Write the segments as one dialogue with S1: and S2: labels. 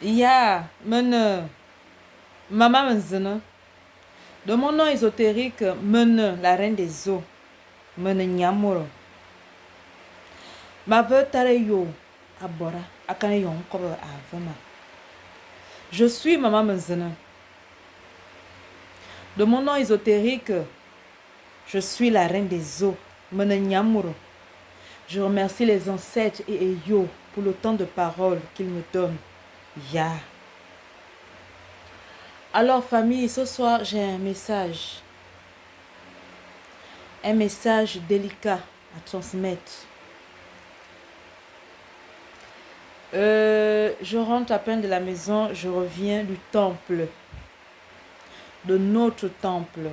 S1: Ya, Mene, Mama Menzene. De mon nom ésotérique, Mene, la reine des eaux. Mene Nyamuro. Ma veuve Tareyo, Abora, Akane Yonkobo Avema. Je suis Mama Menzene. De mon nom ésotérique, je suis la reine des eaux. Mene Nyamuro. Je remercie les ancêtres et Eyo pour le temps de parole qu'ils me donnent. Ya. Alors famille, ce soir j'ai un message. Un message délicat à transmettre. Je rentre à peine de la maison, je reviens du temple. De notre temple.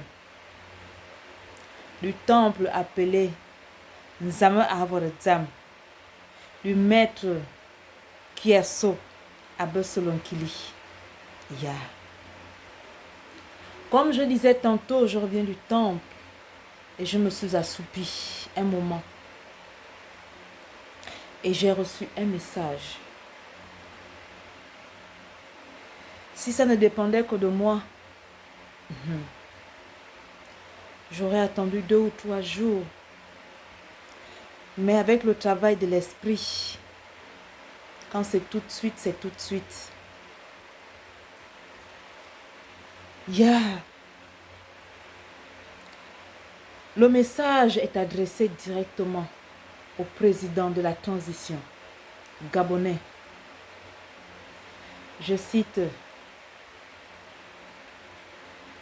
S1: Du temple appelé Nzame Avorzam. Du maître Kiaso Abesolonkili. Ya. Comme je disais tantôt, je reviens du temple et je me suis assoupie un moment. Et j'ai reçu un message. Si ça ne dépendait que de moi, j'aurais attendu 2 ou 3 jours. Mais avec le travail de l'esprit, quand c'est tout de suite, c'est tout de suite. Yeah. Le message est adressé directement au président de la transition gabonais. Je cite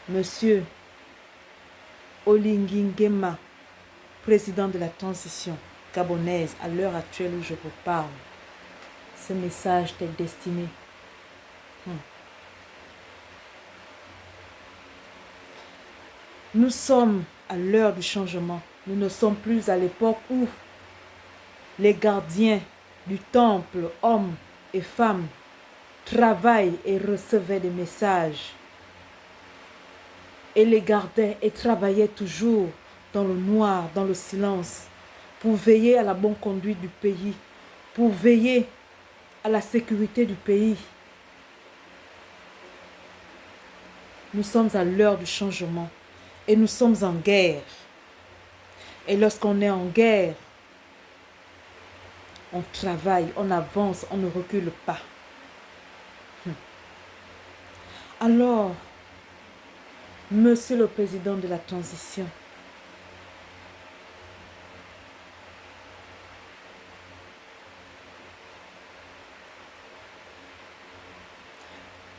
S1: Monsieur Olingi Nguema, président de la transition gabonaise à l'heure actuelle où je vous parle. Ce message t'est destiné. Nous sommes à l'heure du changement. Nous ne sommes plus à l'époque où les gardiens du temple, hommes et femmes, travaillaient et recevaient des messages. Et les gardaient et travaillaient toujours dans le noir, dans le silence, pour veiller à la bonne conduite du pays, pour veiller à la sécurité du pays. Nous sommes à l'heure du changement et nous sommes en guerre. Et lorsqu'on est en guerre, on travaille, on avance, on ne recule pas. Alors, Monsieur le Président de la transition,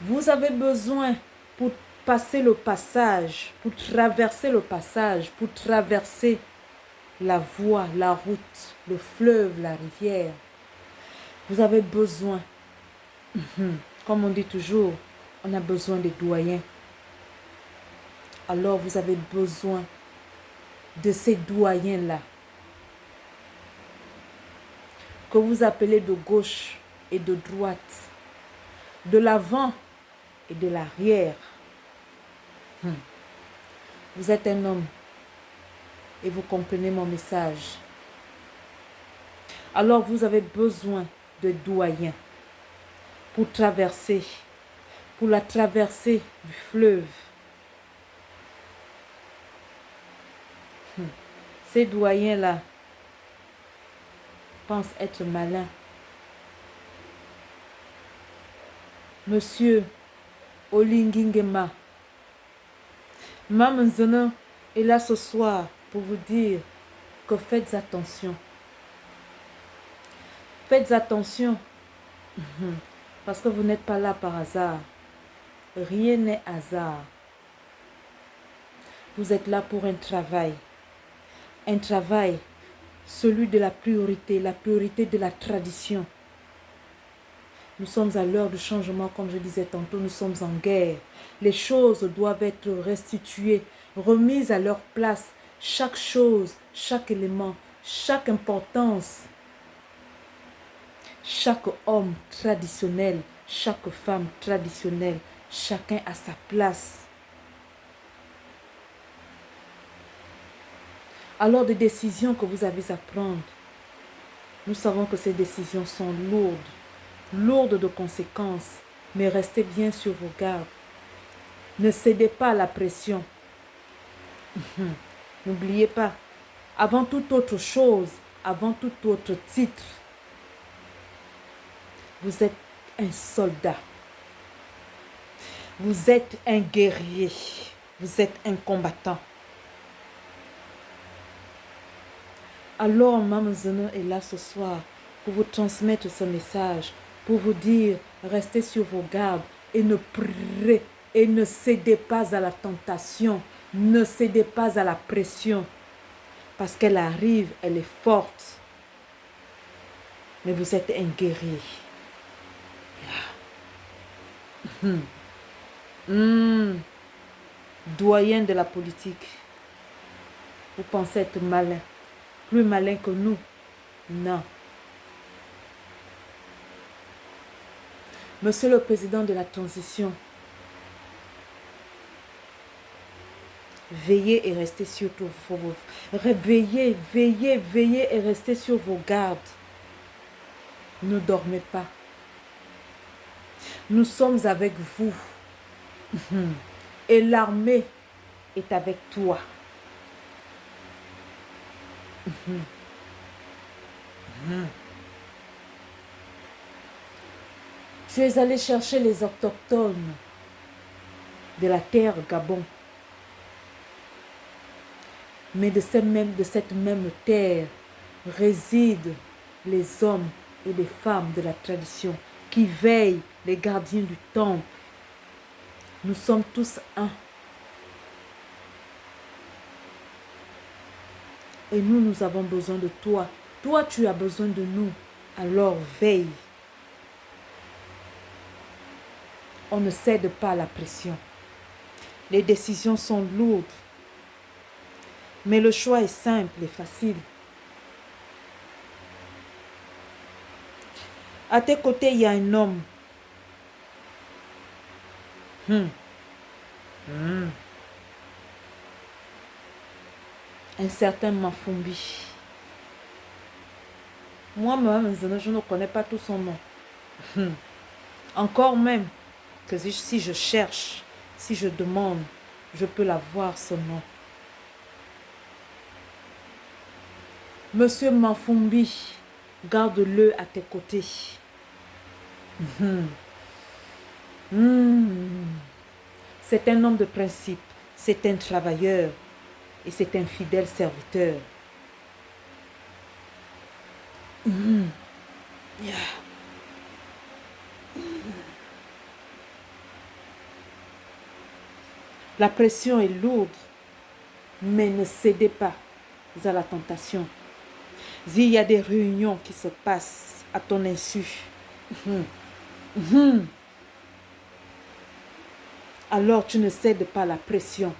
S1: vous avez besoin pour passer le passage, pour traverser le passage, pour traverser la voie, la route, le fleuve, la rivière. Vous avez besoin, comme on dit toujours, on a besoin des doyens. Alors vous avez besoin de ces doyens-là, que vous appelez de gauche et de droite, de l'avant et de l'arrière. Vous êtes un homme et vous comprenez mon message. Alors vous avez besoin de doyens pour traverser, pour la traversée du fleuve. Ces doyens-là pensent être malins. Monsieur Olingi Nguema, Mama Menzene est là ce soir pour vous dire que faites attention. Faites attention parce que vous n'êtes pas là par hasard. Rien n'est hasard. Vous êtes là pour un travail. Un travail, celui de la priorité de la tradition. Nous sommes à l'heure du changement, comme je disais tantôt, nous sommes en guerre. Les choses doivent être restituées, remises à leur place. Chaque chose, chaque élément, chaque importance. Chaque homme traditionnel, chaque femme traditionnelle, chacun a sa place. Alors des décisions que vous avez à prendre, nous savons que ces décisions sont lourdes de conséquences. mais restez bien sur vos gardes. Ne cédez pas à la pression. N'oubliez pas, avant toute autre chose, avant tout autre titre, vous êtes un soldat. Vous êtes un guerrier. Vous êtes un combattant. Alors, Maman Zeno est là ce soir pour vous transmettre ce message, pour vous dire, restez sur vos gardes et ne cédez pas à la tentation, ne cédez pas à la pression, parce qu'elle arrive, elle est forte. Mais vous êtes un guerrier. Doyen de la politique. Vous pensez être malin, plus malin que nous. Non. Monsieur le Président de la transition, veillez et restez sur vos... Veillez et restez sur vos gardes. Ne dormez pas. Nous sommes avec vous. Et l'armée est avec toi. Tu es allé chercher les autochtones de la terre Gabon. Mais de cette même terre résident les hommes et les femmes de la tradition qui veillent, les gardiens du temple. Nous sommes tous un. Et nous avons besoin de toi. Toi, tu as besoin de nous. Alors veille. On ne cède pas à la pression. Les décisions sont lourdes. Mais le choix est simple et facile. À tes côtés, il y a un homme. Un certain Mafumbi. Moi, je ne connais pas tout son nom. Encore même que si je cherche, si je demande, je peux l'avoir son nom. Monsieur Mafumbi, garde-le à tes côtés. C'est un homme de principe, c'est un travailleur et c'est un fidèle serviteur. La pression est lourde, mais ne cédez pas à la tentation. Il y a des réunions qui se passent à ton insu. Alors tu ne cèdes pas à la pression.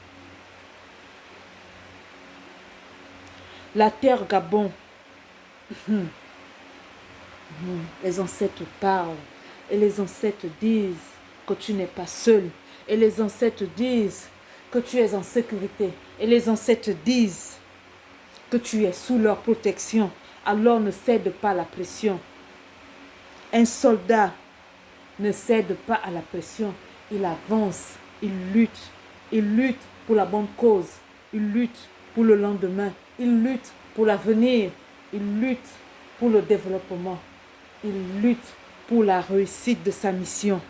S1: La terre Gabon, les ancêtres parlent et les ancêtres disent que tu n'es pas seul. Et les ancêtres disent que tu es en sécurité. Et les ancêtres disent que tu es sous leur protection. Alors ne cède pas à la pression. Un soldat ne cède pas à la pression. Il avance, il lutte pour la bonne cause. Il lutte pour le lendemain. Il lutte pour l'avenir. Il lutte pour le développement. Il lutte pour la réussite de sa mission.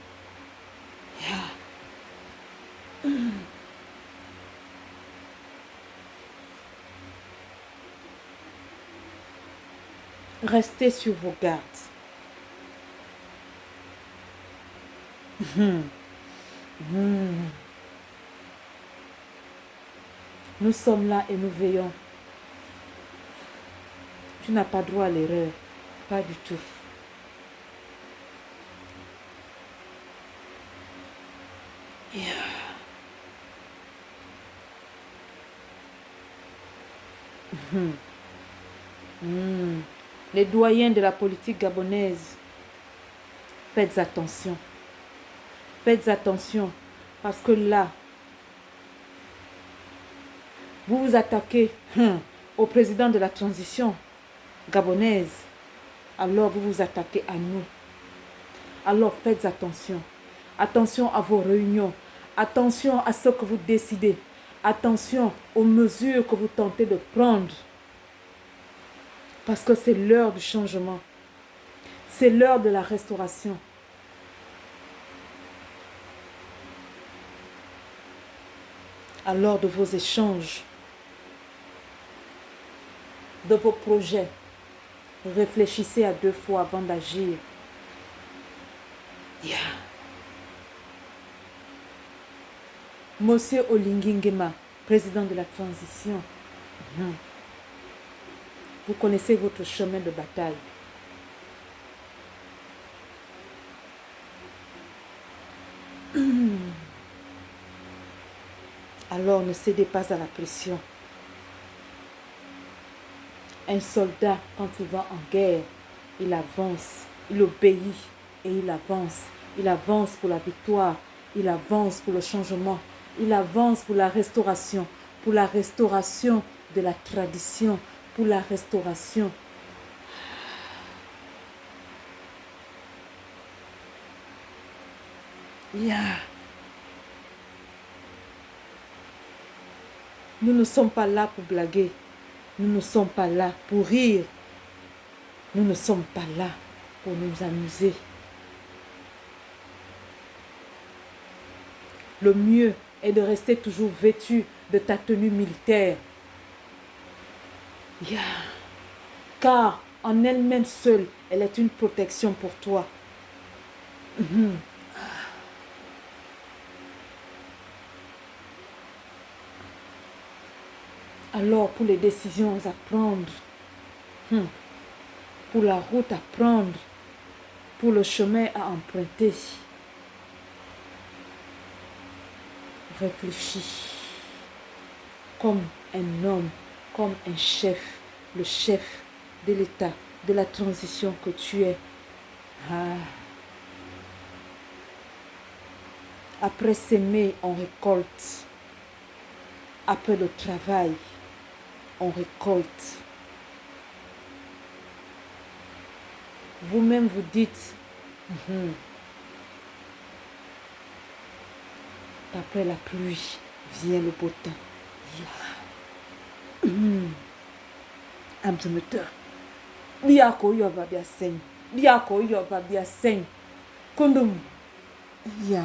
S1: Restez sur vos gardes. Nous sommes là et nous veillons. Tu n'as pas droit à l'erreur. Pas du tout. Les doyens de la politique gabonaise, faites attention. Faites attention parce que là, vous vous attaquez au président de la transition gabonaise. Alors vous vous attaquez à nous. Alors faites attention. Attention à vos réunions. Attention à ce que vous décidez. Attention aux mesures que vous tentez de prendre. Parce que c'est l'heure du changement. C'est l'heure de la restauration. À l'heure de vos échanges, de vos projets, réfléchissez à 2 fois avant d'agir. Yeah. Monsieur Olingi Nguema, président de la transition. Vous connaissez votre chemin de bataille. Alors ne cédez pas à la pression. Un soldat, quand il va en guerre, il avance, il obéit et il avance. Il avance pour la victoire, il avance pour le changement, il avance pour la restauration de la tradition, pour la restauration. Yeah. Nous ne sommes pas là pour blaguer. Nous ne sommes pas là pour rire. Nous ne sommes pas là pour nous amuser. Le mieux est de rester toujours vêtu de ta tenue militaire. Yeah. Car en elle-même seule, elle est une protection pour toi. Alors, pour les décisions à prendre, pour la route à prendre, pour le chemin à emprunter, réfléchis comme un homme, comme un chef, le chef de l'État, de la transition que tu es. Après s'aimer, on récolte. Après le travail, on récolte. Vous-même vous dites, après la pluie vient le beau temps. Amdumete. Biako yoba bia seng. Biako yoba bia seng. Kondom. Yeah.